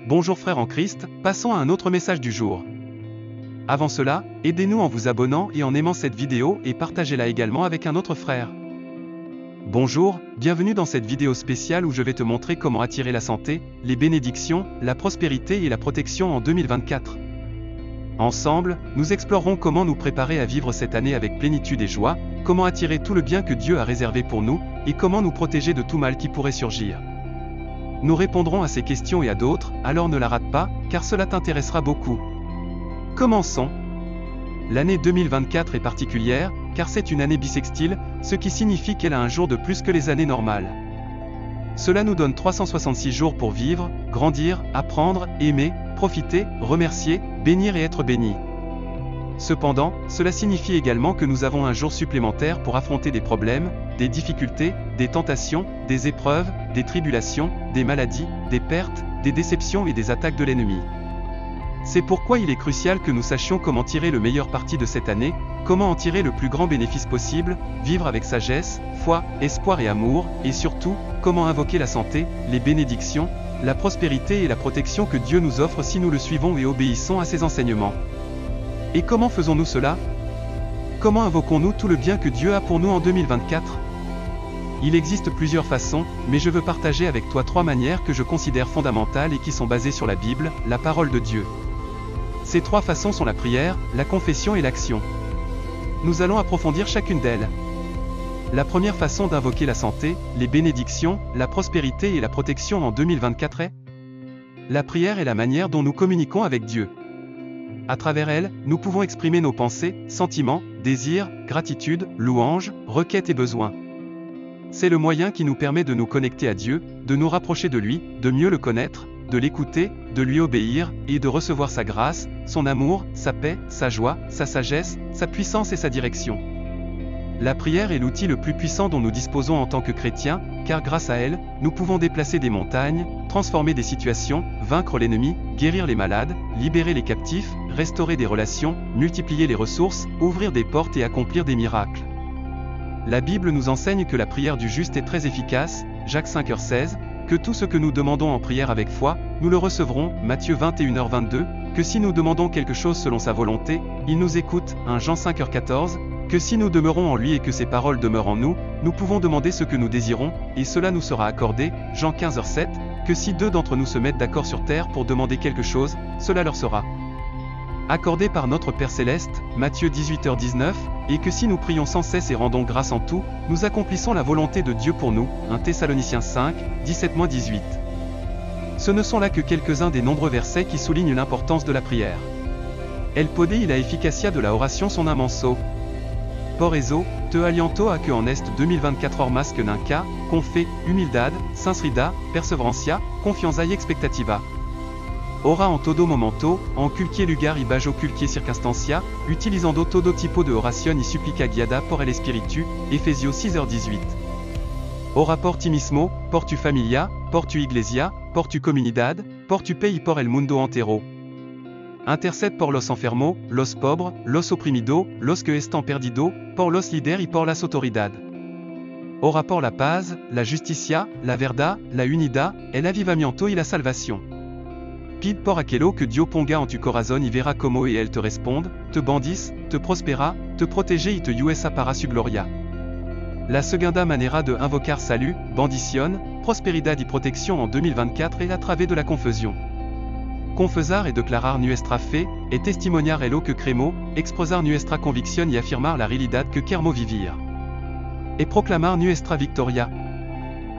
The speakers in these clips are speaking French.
Bonjour frères en Christ, passons à un autre message du jour. Avant cela, aidez-nous en vous abonnant et en aimant cette vidéo et partagez-la également avec un autre frère. Bonjour, bienvenue dans cette vidéo spéciale où je vais te montrer comment attirer la santé, les bénédictions, la prospérité et la protection en 2024. Ensemble, nous explorerons comment nous préparer à vivre cette année avec plénitude et joie, comment attirer tout le bien que Dieu a réservé pour nous, et comment nous protéger de tout mal qui pourrait surgir. Nous répondrons à ces questions et à d'autres, alors ne la rate pas, car cela t'intéressera beaucoup. Commençons. L'année 2024 est particulière, car c'est une année bissextile, ce qui signifie qu'elle a un jour de plus que les années normales. Cela nous donne 366 jours pour vivre, grandir, apprendre, aimer, profiter, remercier, bénir et être béni. Cependant, cela signifie également que nous avons un jour supplémentaire pour affronter des problèmes, des difficultés, des tentations, des épreuves, des tribulations, des maladies, des pertes, des déceptions et des attaques de l'ennemi. C'est pourquoi il est crucial que nous sachions comment tirer le meilleur parti de cette année, comment en tirer le plus grand bénéfice possible, vivre avec sagesse, foi, espoir et amour, et surtout, comment invoquer la santé, les bénédictions, la prospérité et la protection que Dieu nous offre si nous le suivons et obéissons à ses enseignements. Et comment faisons-nous cela? Comment invoquons-nous tout le bien que Dieu a pour nous en 2024? Il existe plusieurs façons, mais je veux partager avec toi 3 manières que je considère fondamentales et qui sont basées sur la Bible, la parole de Dieu. Ces 3 façons sont la prière, la confession et l'action. Nous allons approfondir chacune d'elles. La première façon d'invoquer la santé, les bénédictions, la prospérité et la protection en 2024 est la prière est la manière dont nous communiquons avec Dieu. À travers elle, nous pouvons exprimer nos pensées, sentiments, désirs, gratitude, louanges, requêtes et besoins. C'est le moyen qui nous permet de nous connecter à Dieu, de nous rapprocher de lui, de mieux le connaître, de l'écouter, de lui obéir, et de recevoir sa grâce, son amour, sa paix, sa joie, sa sagesse, sa puissance et sa direction. La prière est l'outil le plus puissant dont nous disposons en tant que chrétiens, car grâce à elle, nous pouvons déplacer des montagnes, transformer des situations, vaincre l'ennemi, guérir les malades, libérer les captifs, restaurer des relations, multiplier les ressources, ouvrir des portes et accomplir des miracles. La Bible nous enseigne que la prière du juste est très efficace, Jacques 5h16, que tout ce que nous demandons en prière avec foi, nous le recevrons, Matthieu 21h22, que si nous demandons quelque chose selon sa volonté, il nous écoute, 1 Jean 5h14, que si nous demeurons en lui et que ses paroles demeurent en nous, nous pouvons demander ce que nous désirons, et cela nous sera accordé, Jean 15h7, que si 2 d'entre nous se mettent d'accord sur terre pour demander quelque chose, cela leur sera accordé par notre Père Céleste, Matthieu 18h19, et que si nous prions sans cesse et rendons grâce en tout, nous accomplissons la volonté de Dieu pour nous, 1 Thessaloniciens 5, 17-18. Ce ne sont là que quelques-uns des nombreux versets qui soulignent l'importance de la prière. El poder y la efficacia de la oración son immenso. Por eso, te aliento a que en est 2024 or más que nunca, con fe, humildad, sinceridad, perseverancia, confianza y expectativa. Ora en todo momento, en cualquier lugar y bajo cualquier circunstancia, utilizando todo tipo de oración y súplica guiada por el Espíritu, Efesios 6h18. Ora por ti mismo, por tu familia, por tu iglesia, por tu comunidad, por tu pays y por el mundo entero. Intercede por los enfermos, los pobres, los oprimidos, los que están perdidos, por los líderes y por las autoridades. Ora por la paz, la justicia, la verdad, la unidad, el avivamiento y la salvación. Pide por aquello que Dios ponga en tu corazón y verá como él te responde, te bendice, te prospera, te protege y te ayuda para su gloria. La segunda manera de invocar salut, bendición, prosperidad y protección en 2024 est à travers de la confusion. Confesar et declarar nuestra fe, et testimoniar el lo que cremo, expresar nuestra convicción y afirmar la realidad que queremos vivir. Et proclamar nuestra victoria.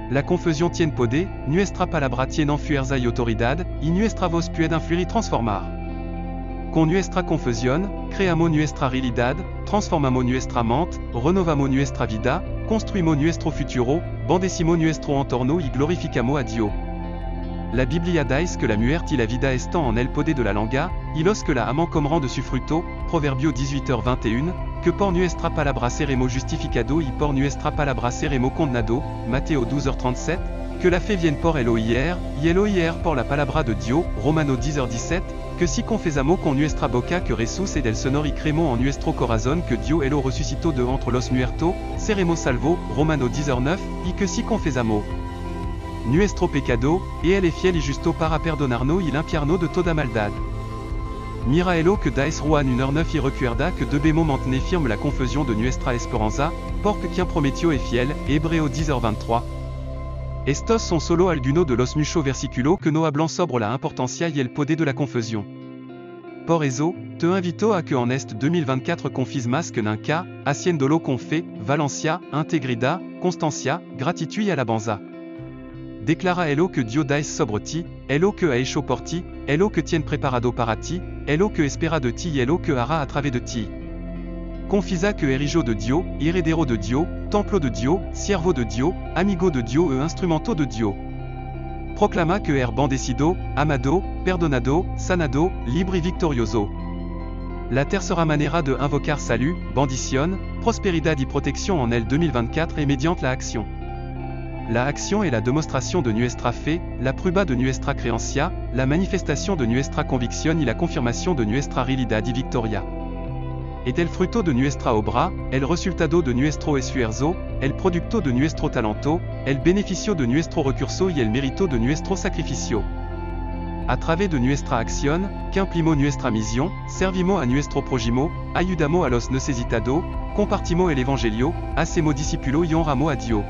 La confusión tiene poder, nuestra palabra tiene fuerza y autoridad, y nuestra voz puede influir y transformar. Con nuestra confusión, creamos nuestra realidad, transformamos nuestra mente, renovamos nuestra vida, construimos nuestro futuro, bendecimos nuestro entorno y glorificamos a Dios. La Biblia dice que la muerte y la vida están en el poder de la lengua, y los que la aman comerán de su fruto, Proverbio 18h21, que por nuestra palabra seremos justificado y por nuestra palabra seremos condenado, Matteo 12h37, que la fe vienne por el oír, y el oír por la palabra de Dios, Romano 10h17, que si confesamos con nuestra boca que Jesús es del Señor y creemos en nuestro corazón que Dios lo resucitó de entre los muertos, seremos salvos, Romano 10h9, y que si confesamos nuestro pecado, e el fiel y justo para perdonarnos y limpiarnos de toda maldad. Mira elo que dais ruan 1h9 y recuerda que debemos mantener firme la confusion de nuestra esperanza, porque quien prometió es fiel, Hebreo 10h23. Estos son solo algunos de los muchos versículos que nos hablan sobre la importancia y el poder de la confusion. Por eso, te invito a que en este 2024 confis más que nunca, haciéndolo con fe, valencia, integridad, constancia, gratitud y alabanza. Declara elo que Dios dais sobre ti, elo que ha hecho por ti, elo que tiene preparado para ti, elo que espera de ti y elo que hará a través de ti. Confisa que eres hijo de Dios, heredero de Dios, templo de Dios, siervo de Dios, amigo de Dios e instrumento de Dios. Proclama que eres bendecido, amado, perdonado, sanado, libre y victorioso. La tercera manera de invocar salud, bendición, prosperidad y protección en el 2024 es mediante la acción. La acción est la démonstration de nuestra fe, la prueba de nuestra creencia, la manifestation de nuestra convicción y la confirmation de nuestra realidad y victoria. Est el fruto de nuestra obra, el resultado de nuestro esfuerzo, el producto de nuestro talento, el beneficio de nuestro recurso y el mérito de nuestro sacrificio. A través de nuestra acción, cumplimos nuestra misión, servimos a nuestro prójimo, ayudamos a los necesitados, compartimos el evangelio, hacemos discípulos y honramos a Dios.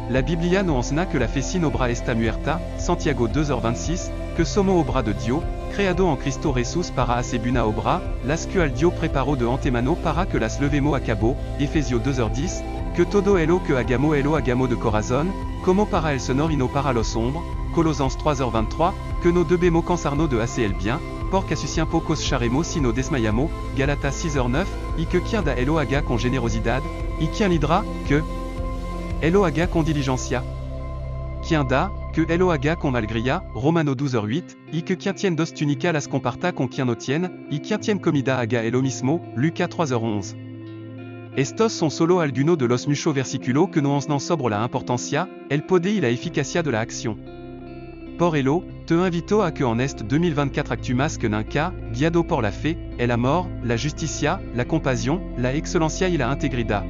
La Biblia nos enseña que la fe sin obra está muerta, Santiago 2h26, que somos obra de Dios, creado en Cristo Jesús para hacer buena obra, las cual Dios preparó de antemano para que las levemos a cabo, Efesios 2h10, que todo elo que hagamos de corazón, como para el Señor y no para los hombres, Colosenses 3h23, que no debemos cansarnos de hacer el bien, porque a su tiempo cosecharemos si no desmayamos, Galatas 6h9, y que quien da elo haga con generosidad, y quien lidera, que elo haga con diligencia. Quien da, que elo haga con malgria, Romano 12h8, y que quien tiene dos tunicas las comparta con quien no tiene, y quien tiene comida haga elo mismo, Lucas 3h11. Estos son solo algunos de los muchos versículos que nos enseñan sobre la importancia, el poder y la eficacia de la acción. Por elo, te invito a que en este 2024 actu más que nunca, guiado por la fe, el amor, la justicia, la compasión, la excelencia y la integridad.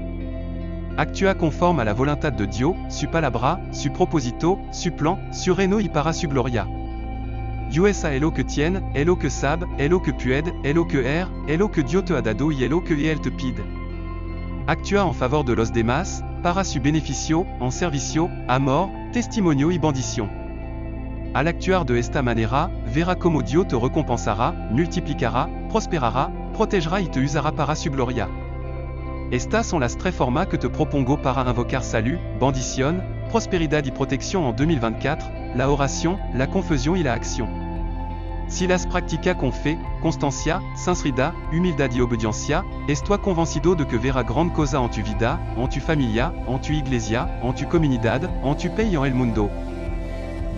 Actua conforme a la voluntad de Dios, su palabra, su propósito, su plan, su reino y para su gloria. Dios a elo que tiene, elo que sabe, elo que puede, elo que elo que Dios te ha dado y elo que él te pide. Actua en favor de los demás, para su beneficio, en servicio, amor, testimonio y bendición. Al actuar de esta manera, verá como Dios te recompensará, multiplicará, prosperará, protegera y te usará para su gloria. Estas son las tres formas que te propongo para invocar salud, bendición, prosperidad y protección en 2024, la oración, la confusion y la acción. Si las practicas con fe, constancia, sinceridad, humildad y obediencia, estoy convencido de que verá gran cosa en tu vida, en tu familia, en tu iglesia, en tu comunidad, en tu pays y en el mundo.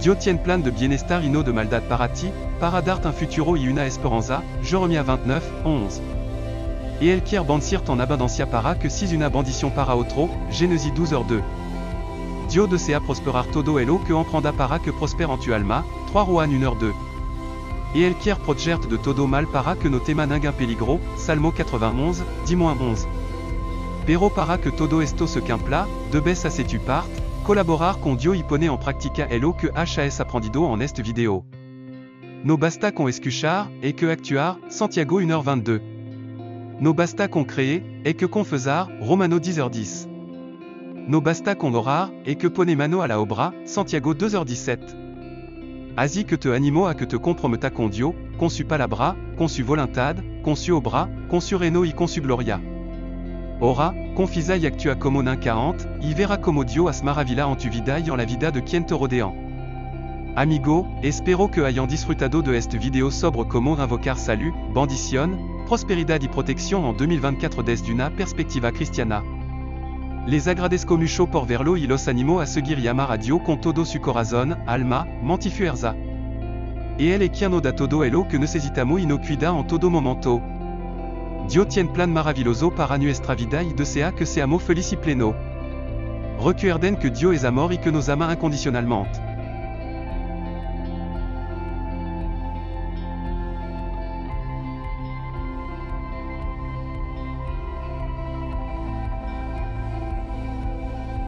Dios tiene plan de bienestar y no de maldad para ti, para darte un futuro y una esperanza, Jeremías 29:11. Et el quiere bendecirte en abundancia para que seas una bendición para otro, Génesis 12h2. Dios desea prosperar todo elo que emprenda para que prospère en tu alma, 3 Juan 1h2. Et el quiere protegerte de todo mal para que no temas ningún peligro, Salmo 91, 10-11. Pero para que todo esto se cumpla, debes hacer tu parte, colaborar con Dios y poner en práctica elo que has aprendido en esta video. No basta con escuchar, et que actuar, Santiago 1h22. No basta con creer, et que confesar, Romano 10h10. No basta con orar, et que poner mano a la obra, Santiago 2h17. Así que te animo a que te comprometa con Dios, con su palabra, con su voluntad, con su obra, con su reino y con su gloria. Ora, confisa y actua como nunca antes, y verá como Dios as maravilla en tu vida y en la vida de quien te rodean. Amigo, espero que hayan disfrutado de este video sobre cómo invocar salud, bendición, prosperidad y protección en 2024 desde una perspectiva cristiana. Les agradezco mucho por verlo y los animo a seguir y amar a Dios con todo su corazón, alma, mente y fuerza. Et Él es quien nos da todo elo que necesitamos y nos cuida en todo momento. Dios tiene plan maravilloso para nuestra vida y desea que seamos felices y plenos. Recuerden que Dios es amor y que nos ama incondicionalmente.